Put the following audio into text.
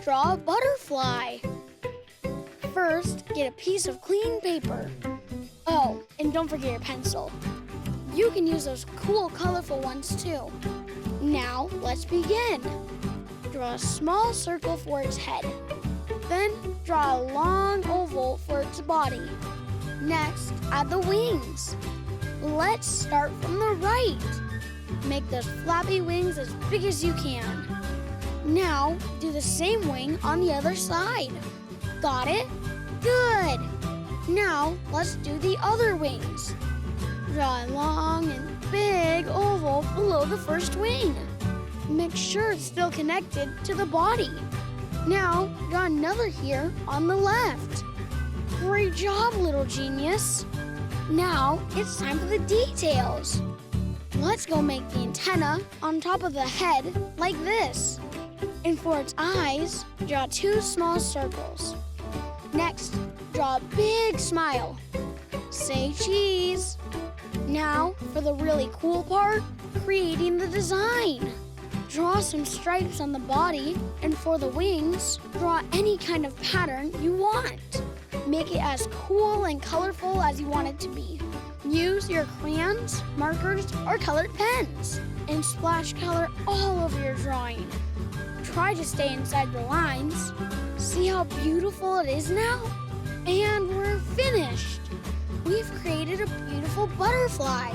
draw a butterfly. First, get a piece of clean paper. Oh, and don't forget your pencil. You can use those cool, colorful ones too. Now, let's begin. Draw a small circle for its head. Then, draw a long oval for its body. Next, add the wings. Let's start from the right. Make those flappy wings as big as you can. Now, do the same wing on the other side. Got it? Good! Now, let's do the other wings. Draw a long and big oval below the first wing. Make sure it's still connected to the body. Now, draw another here on the left. Great job, little genius. Now, it's time for the details. Let's go make the antenna on top of the head like this. And for its eyes, draw 2 small circles. Next, draw a big smile. Say cheese. Now, for the really cool part, creating the design. Draw some stripes on the body, and for the wings, draw any kind of pattern you want. Make it as cool and colorful as you want it to be. Use your crayons, markers, or colored pens, and splash color all over your drawing. Try to stay inside the lines. See how beautiful it is now? And we're finished! We've created a beautiful butterfly.